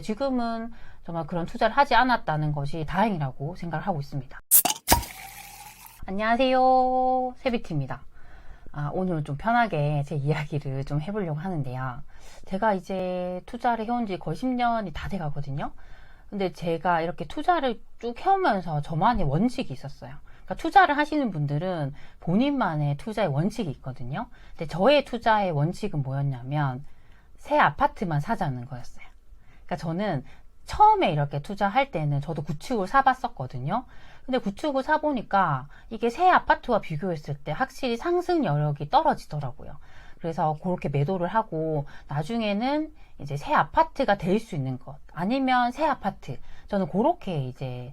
지금은 정말 그런 투자를 하지 않았다는 것이 다행이라고 생각을 하고 있습니다. 안녕하세요, 세비티입니다. 오늘 좀 편하게 제 이야기를 좀 해보려고 하는데요. 제가 이제 투자를 해온 지 거의 10년이 다 돼가거든요. 근데 제가 이렇게 투자를 쭉 해오면서 저만의 원칙이 있었어요. 그러니까 투자를 하시는 분들은 본인만의 투자의 원칙이 있거든요. 근데 저의 투자의 원칙은 뭐였냐면 새 아파트만 사자는 거였어요. 그러니까 저는 처음에 이렇게 투자할 때는 저도 구축을 사봤었거든요. 근데 구축을 사보니까 이게 새 아파트와 비교했을 때 확실히 상승 여력이 떨어지더라고요. 그래서 그렇게 매도를 하고 나중에는 이제 새 아파트가 될 수 있는 것 아니면 새 아파트, 저는 그렇게 이제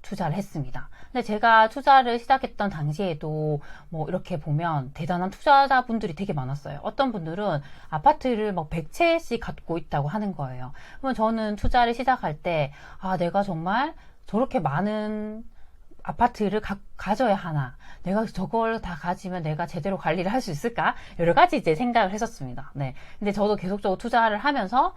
투자를 했습니다. 근데 제가 투자를 시작했던 당시에도 뭐 이렇게 보면 대단한 투자자분들이 되게 많았어요. 어떤 분들은 아파트를 막 100채씩 갖고 있다고 하는 거예요. 그러면 저는 투자를 시작할 때 내가 정말 저렇게 많은 아파트를 가져야 하나, 내가 저걸 다 가지면 내가 제대로 관리를 할 수 있을까, 여러 가지 이제 생각을 했었습니다. 네. 근데 저도 계속적으로 투자를 하면서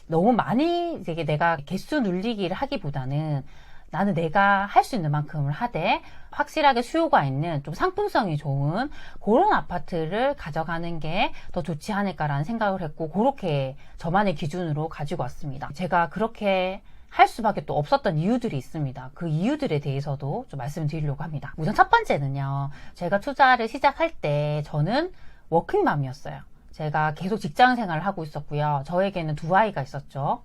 너무 많이 이제 내가 개수 눌리기를 하기보다는 나는 내가 할 수 있는 만큼을 하되 확실하게 수요가 있는 좀 상품성이 좋은 그런 아파트를 가져가는 게 더 좋지 않을까라는 생각을 했고, 그렇게 저만의 기준으로 가지고 왔습니다. 제가 그렇게 할 수밖에 또 없었던 이유들이 있습니다. 그 이유들에 대해서도 좀 말씀드리려고 합니다. 우선 첫 번째는요, 제가 투자를 시작할 때 저는 워킹맘이었어요. 제가 계속 직장 생활을 하고 있었고요. 저에게는 두 아이가 있었죠.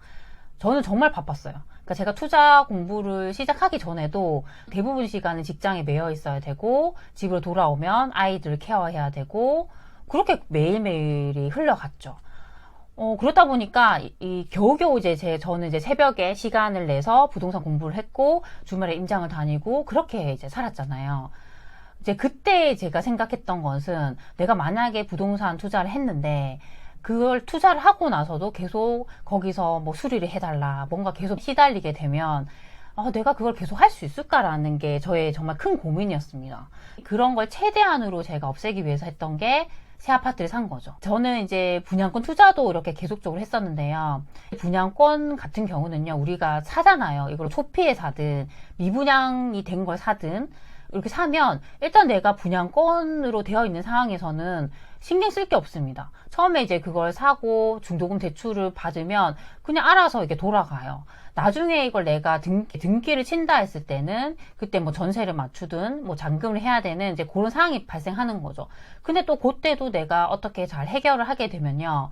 저는 정말 바빴어요. 그러니까 제가 투자 공부를 시작하기 전에도 대부분 시간은 직장에 매여 있어야 되고, 집으로 돌아오면 아이들을 케어해야 되고, 그렇게 매일매일이 흘러갔죠. 그러다 보니까 겨우겨우 저는 이제 새벽에 시간을 내서 부동산 공부를 했고, 주말에 임장을 다니고, 그렇게 이제 살았잖아요. 이제 그때 제가 생각했던 것은, 내가 만약에 부동산 투자를 했는데 그걸 투자를 하고 나서도 계속 거기서 뭐 수리를 해달라, 뭔가 계속 시달리게 되면 내가 그걸 계속 할 수 있을까라는 게 저의 정말 큰 고민이었습니다. 그런 걸 최대한으로 제가 없애기 위해서 했던 게 새 아파트를 산 거죠. 저는 이제 분양권 투자도 이렇게 계속적으로 했었는데요. 분양권 같은 경우는요, 우리가 사잖아요. 이걸 초피에 사든 미분양이 된 걸 사든 이렇게 사면 일단 내가 분양권으로 되어 있는 상황에서는 신경 쓸 게 없습니다. 처음에 이제 그걸 사고 중도금 대출을 받으면 그냥 알아서 이게 돌아가요. 나중에 이걸 내가 등기를 친다 했을 때는 그때 뭐 전세를 맞추든 뭐 잔금을 해야 되는 이제 그런 상황이 발생하는 거죠. 근데 또 그때도 내가 어떻게 잘 해결을 하게 되면요,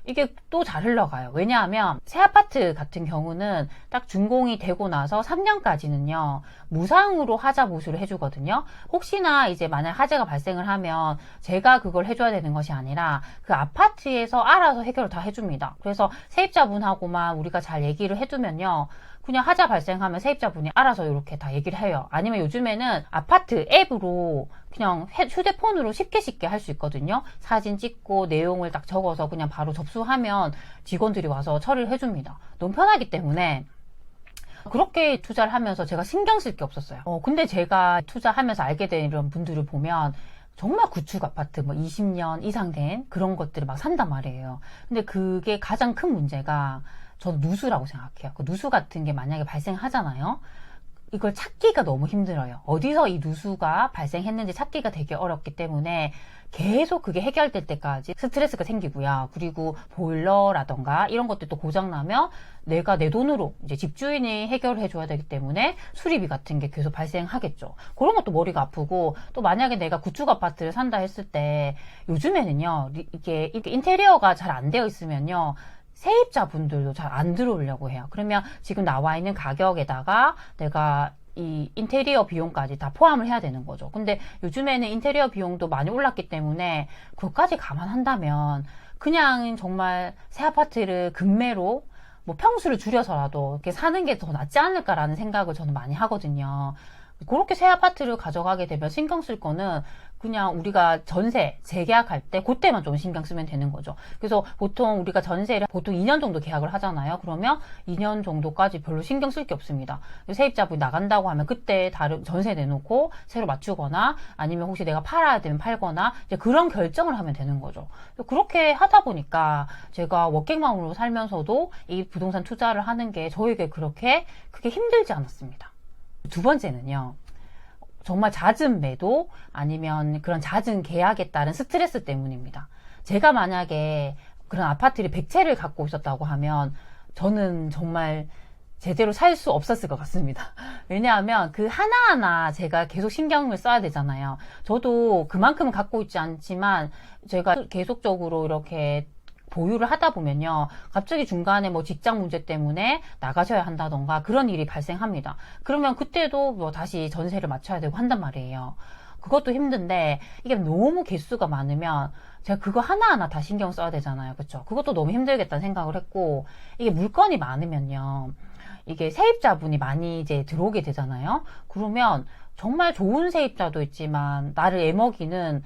이게 또 잘 흘러가요. 왜냐하면 새 아파트 같은 경우는 딱 준공이 되고 나서 3년까지는요 무상으로 하자 보수를 해주거든요. 혹시나 이제 만약 화재가 발생을 하면 제가 그걸 해줘야 되는 것이 아니라 그 아파트에서 알아서 해결을 다 해줍니다. 그래서 세입자분하고만 우리가 잘 얘기를 해두면요, 그냥 하자 발생하면 세입자분이 알아서 이렇게 다 얘기를 해요. 아니면 요즘에는 아파트 앱으로 그냥 휴대폰으로 쉽게 할 수 있거든요. 사진 찍고 내용을 딱 적어서 그냥 바로 접수하면 직원들이 와서 처리를 해줍니다. 너무 편하기 때문에 그렇게 투자를 하면서 제가 신경 쓸 게 없었어요. 근데 제가 투자하면서 알게 된 이런 분들을 보면 정말 구축 아파트 뭐 20년 이상 된 그런 것들을 막 산단 말이에요. 근데 그게 가장 큰 문제가 저는 누수라고 생각해요. 그 누수 같은 게 만약에 발생하잖아요. 이걸 찾기가 너무 힘들어요. 어디서 이 누수가 발생했는지 찾기가 되게 어렵기 때문에 계속 그게 해결될 때까지 스트레스가 생기고요. 그리고 보일러라던가 이런 것들도 고장나면 내가 내 돈으로 이제 집주인이 해결을 해줘야 되기 때문에 수리비 같은 게 계속 발생하겠죠. 그런 것도 머리가 아프고, 또 만약에 내가 구축 아파트를 산다 했을 때 요즘에는요, 이게 인테리어가 잘 안 되어 있으면요, 세입자분들도 잘 안 들어오려고 해요. 그러면 지금 나와 있는 가격에다가 내가 이 인테리어 비용까지 다 포함을 해야 되는 거죠. 근데 요즘에는 인테리어 비용도 많이 올랐기 때문에 그것까지 감안한다면 그냥 정말 새 아파트를 급매로 뭐 평수를 줄여서라도 이렇게 사는 게 더 낫지 않을까라는 생각을 저는 많이 하거든요. 그렇게 새 아파트를 가져가게 되면 신경 쓸 거는 그냥 우리가 전세 재계약할 때 그때만 좀 신경 쓰면 되는 거죠. 그래서 보통 우리가 전세를 보통 2년 정도 계약을 하잖아요. 그러면 2년 정도까지 별로 신경 쓸 게 없습니다. 세입자분이 나간다고 하면 그때 다른 전세 내놓고 새로 맞추거나 아니면 혹시 내가 팔아야 되면 팔거나 이제 그런 결정을 하면 되는 거죠. 그렇게 하다 보니까 제가 워킹맘으로 살면서도 이 부동산 투자를 하는 게 저에게 그렇게 크게 힘들지 않았습니다. 두 번째는요. 정말 잦은 매도 아니면 그런 잦은 계약에 따른 스트레스 때문입니다. 제가 만약에 그런 아파트를 100채를 갖고 있었다고 하면 저는 정말 제대로 살 수 없었을 것 같습니다. 왜냐하면 그 하나하나 제가 계속 신경을 써야 되잖아요. 저도 그만큼은 갖고 있지 않지만 제가 계속적으로 이렇게 보유를 하다 보면요. 갑자기 중간에 뭐 직장 문제 때문에 나가셔야 한다던가 그런 일이 발생합니다. 그러면 그때도 뭐 다시 전세를 맞춰야 되고 한단 말이에요. 그것도 힘든데 이게 너무 개수가 많으면 제가 그거 하나하나 다 신경 써야 되잖아요. 그렇죠? 그것도 너무 힘들겠다는 생각을 했고 이게 물건이 많으면요. 이게 세입자분이 많이 이제 들어오게 되잖아요. 그러면 정말 좋은 세입자도 있지만 나를 애먹이는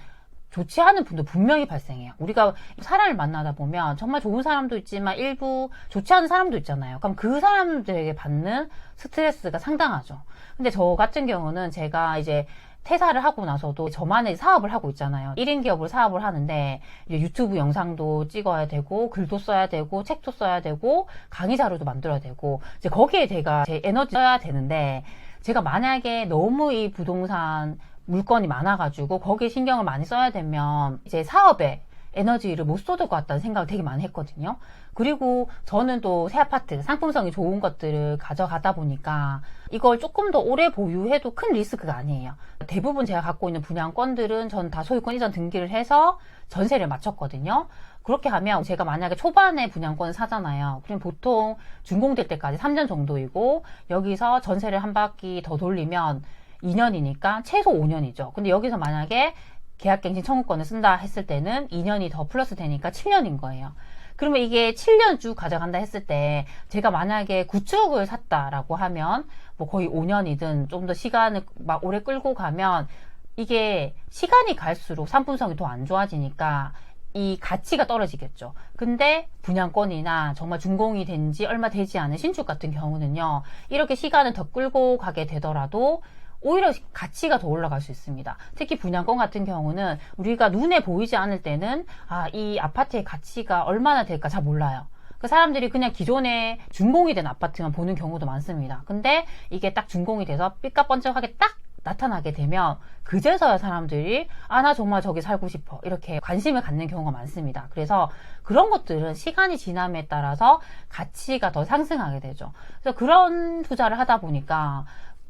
좋지 않은 분도 분명히 발생해요. 우리가 사람을 만나다 보면 정말 좋은 사람도 있지만 일부 좋지 않은 사람도 있잖아요. 그럼 그 사람들에게 받는 스트레스가 상당하죠. 근데 저 같은 경우는 제가 이제 퇴사를 하고 나서도 저만의 사업을 하고 있잖아요. 1인 기업으로 사업을 하는데 유튜브 영상도 찍어야 되고 글도 써야 되고 책도 써야 되고 강의 자료도 만들어야 되고 이제 거기에 제가 제 에너지 써야 되는데 제가 만약에 너무 이 부동산 물건이 많아가지고 거기에 신경을 많이 써야 되면 이제 사업에 에너지를 못 쏟을 것 같다는 생각을 되게 많이 했거든요. 그리고 저는 또 새 아파트 상품성이 좋은 것들을 가져가다 보니까 이걸 조금 더 오래 보유해도 큰 리스크가 아니에요. 대부분 제가 갖고 있는 분양권들은 전 다 소유권 이전 등기를 해서 전세를 마쳤거든요. 그렇게 하면 제가 만약에 초반에 분양권을 사잖아요. 그럼 보통 준공될 때까지 3년 정도이고 여기서 전세를 한 바퀴 더 돌리면 2년이니까 최소 5년이죠. 근데 여기서 만약에 계약갱신 청구권을 쓴다 했을 때는 2년이 더 플러스 되니까 7년인 거예요. 그러면 이게 7년 쭉 가져간다 했을 때 제가 만약에 구축을 샀다라고 하면 뭐 거의 5년이든 좀 더 시간을 막 오래 끌고 가면 이게 시간이 갈수록 상품성이 더 안 좋아지니까 이 가치가 떨어지겠죠. 근데 분양권이나 정말 준공이 된 지 얼마 되지 않은 신축 같은 경우는요. 이렇게 시간을 더 끌고 가게 되더라도 오히려 가치가 더 올라갈 수 있습니다. 특히 분양권 같은 경우는 우리가 눈에 보이지 않을 때는 이 아파트의 가치가 얼마나 될까 잘 몰라요. 그 사람들이 그냥 기존에 준공이 된 아파트만 보는 경우도 많습니다. 근데 이게 딱 준공이 돼서 삐까뻔쩍하게 딱 나타나게 되면 그제서야 사람들이 나 정말 저기 살고 싶어 이렇게 관심을 갖는 경우가 많습니다. 그래서 그런 것들은 시간이 지남에 따라서 가치가 더 상승하게 되죠. 그래서 그런 투자를 하다 보니까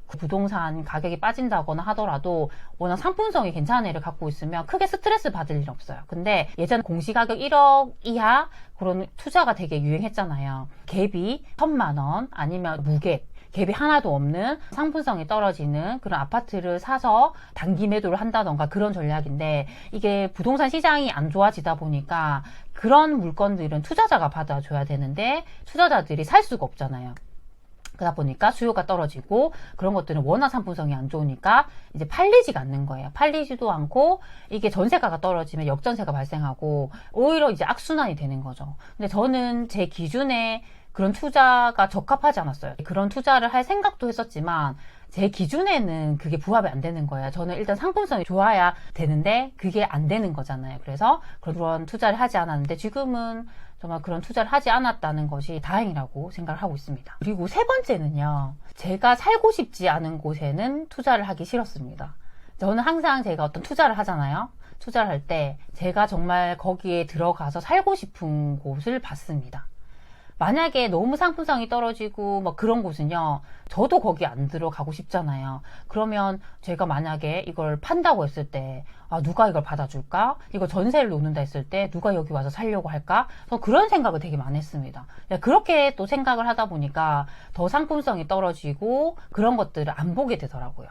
그 부동산 가격이 빠진다거나 하더라도 워낙 상품성이 괜찮은 애를 갖고 있으면 크게 스트레스 받을 일 없어요. 근데 예전 공시가격 1억 이하 그런 투자가 되게 유행했잖아요. 갭이 1,000만 원 아니면 무갭 갭이 하나도 없는 상품성이 떨어지는 그런 아파트를 사서 단기 매도를 한다던가 그런 전략인데 이게 부동산 시장이 안 좋아지다 보니까 그런 물건들은 투자자가 받아줘야 되는데 투자자들이 살 수가 없잖아요. 그러다 보니까 수요가 떨어지고 그런 것들은 워낙 상품성이 안 좋으니까 이제 팔리지가 않는 거예요. 팔리지도 않고 이게 전세가가 떨어지면 역전세가 발생하고 오히려 이제 악순환이 되는 거죠. 근데 저는 제 기준에 그런 투자가 적합하지 않았어요. 그런 투자를 할 생각도 했었지만 제 기준에는 그게 부합이 안 되는 거예요. 저는 일단 상품성이 좋아야 되는데 그게 안 되는 거잖아요. 그래서 그런 투자를 하지 않았는데 지금은 정말 그런 투자를 하지 않았다는 것이 다행이라고 생각을 하고 있습니다. 그리고 세 번째는요. 제가 살고 싶지 않은 곳에는 투자를 하기 싫었습니다. 저는 항상 제가 어떤 투자를 하잖아요. 투자를 할 때 제가 정말 거기에 들어가서 살고 싶은 곳을 봤습니다. 만약에 너무 상품성이 떨어지고 뭐 그런 곳은요. 저도 거기 안 들어가고 싶잖아요. 그러면 제가 만약에 이걸 판다고 했을 때 누가 이걸 받아줄까? 이거 전세를 놓는다 했을 때 누가 여기 와서 살려고 할까? 저 그런 생각을 되게 많이 했습니다. 그렇게 또 생각을 하다 보니까 더 상품성이 떨어지고 그런 것들을 안 보게 되더라고요.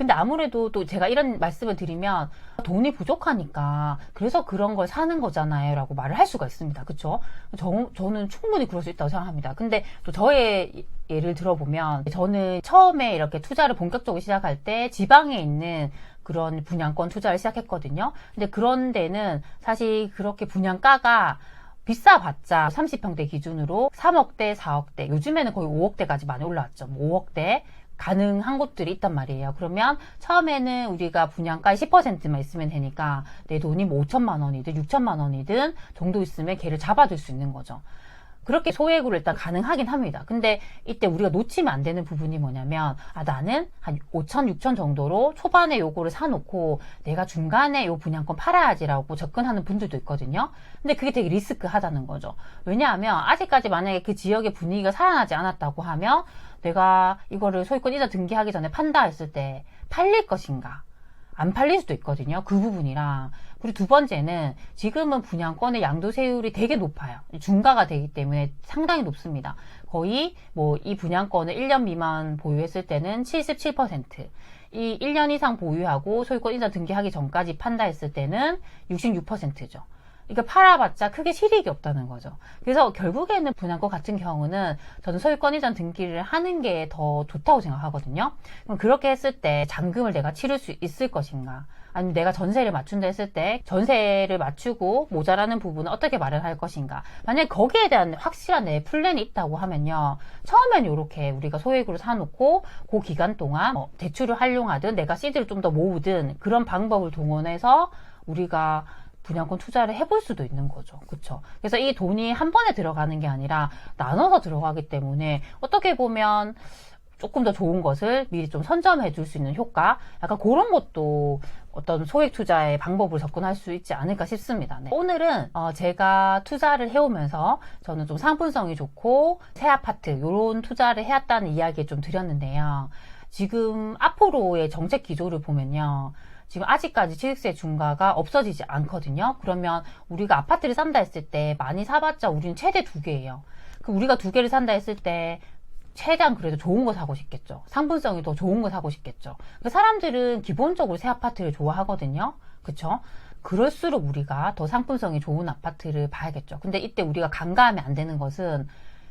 근데 아무래도 또 제가 이런 말씀을 드리면 돈이 부족하니까 그래서 그런 걸 사는 거잖아요 라고 말을 할 수가 있습니다. 그쵸? 저는 충분히 그럴 수 있다고 생각합니다. 근데 또 저의 예를 들어보면 저는 처음에 이렇게 투자를 본격적으로 시작할 때 지방에 있는 그런 분양권 투자를 시작했거든요. 근데 그런 데는 사실 그렇게 분양가가 비싸봤자 30평대 기준으로 3억대, 4억대, 요즘에는 거의 5억대까지 많이 올라왔죠. 5억대 가능한 곳들이 있단 말이에요. 그러면 처음에는 우리가 분양가의 10%만 있으면 되니까 내 돈이 뭐 5천만 원이든 6천만 원이든 정도 있으면 걔를 잡아둘 수 있는 거죠. 그렇게 소액으로 일단 가능하긴 합니다. 근데 이때 우리가 놓치면 안 되는 부분이 뭐냐면 나는 한 5천, 6천 정도로 초반에 요거를 사놓고 내가 중간에 요 분양권 팔아야지라고 접근하는 분들도 있거든요. 근데 그게 되게 리스크하다는 거죠. 왜냐하면 아직까지 만약에 그 지역의 분위기가 살아나지 않았다고 하면 내가 이거를 소유권 이자 등기하기 전에 판다 했을 때 팔릴 것인가? 안 팔릴 수도 있거든요. 그 부분이랑. 그리고 두 번째는 지금은 분양권의 양도세율이 되게 높아요. 중과가 되기 때문에 상당히 높습니다. 거의 뭐 이 분양권을 1년 미만 보유했을 때는 77%, 이 1년 이상 보유하고 소유권 이자 등기하기 전까지 판다 했을 때는 66%죠. 그러니까 팔아봤자 크게 실익이 없다는 거죠. 그래서 결국에는 분양권 같은 경우는 저는 소유권 이전 등기를 하는 게 더 좋다고 생각하거든요. 그럼 그렇게 했을 때 잔금을 내가 치를 수 있을 것인가? 아니면 내가 전세를 맞춘다 했을 때 전세를 맞추고 모자라는 부분은 어떻게 마련할 것인가? 만약에 거기에 대한 확실한 내 플랜이 있다고 하면요. 처음엔 이렇게 우리가 소액으로 사놓고 그 기간 동안 대출을 활용하든 내가 시드를 좀 더 모으든 그런 방법을 동원해서 우리가 분양권 투자를 해볼 수도 있는 거죠. 그쵸? 그래서 이 돈이 한 번에 들어가는 게 아니라 나눠서 들어가기 때문에 어떻게 보면 조금 더 좋은 것을 미리 좀 선점해 줄 수 있는 효과, 약간 그런 것도 어떤 소액 투자의 방법으로 접근할 수 있지 않을까 싶습니다. 네. 오늘은 제가 투자를 해오면서 저는 좀 상품성이 좋고 새 아파트 이런 투자를 해왔다는 이야기 좀 드렸는데요. 지금 앞으로의 정책 기조를 보면요. 지금 아직까지 취득세 중과가 없어지지 않거든요. 그러면 우리가 아파트를 산다 했을 때 많이 사봤자 우리는 최대 2개예요. 그 우리가 2개를 산다 했을 때 최대한 그래도 좋은 거 사고 싶겠죠. 상품성이 더 좋은 거 사고 싶겠죠. 그러니까 사람들은 기본적으로 새 아파트를 좋아하거든요. 그쵸? 그럴수록 우리가 더 상품성이 좋은 아파트를 봐야겠죠. 근데 이때 우리가 간과하면 안 되는 것은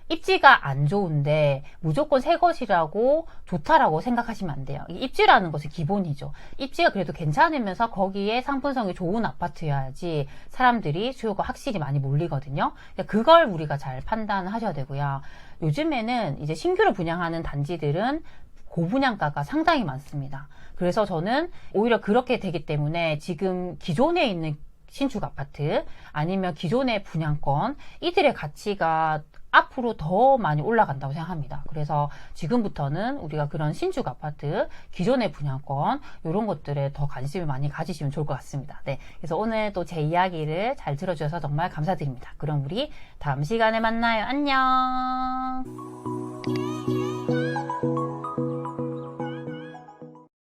입지가 안 좋은데 무조건 새 것이라고 좋다라고 생각하시면 안 돼요. 입지라는 것은 기본이죠. 입지가 그래도 괜찮으면서 거기에 상품성이 좋은 아파트여야지 사람들이 수요가 확실히 많이 몰리거든요. 그러니까 그걸 우리가 잘 판단하셔야 되고요. 요즘에는 이제 신규로 분양하는 단지들은 고분양가가 상당히 많습니다. 그래서 저는 오히려 그렇게 되기 때문에 지금 기존에 있는 신축 아파트 아니면 기존의 분양권 이들의 가치가 앞으로 더 많이 올라간다고 생각합니다. 그래서 지금부터는 우리가 그런 신축 아파트, 기존의 분양권 이런 것들에 더 관심을 많이 가지시면 좋을 것 같습니다. 네, 그래서 오늘 또 제 이야기를 잘 들어주셔서 정말 감사드립니다. 그럼 우리 다음 시간에 만나요. 안녕.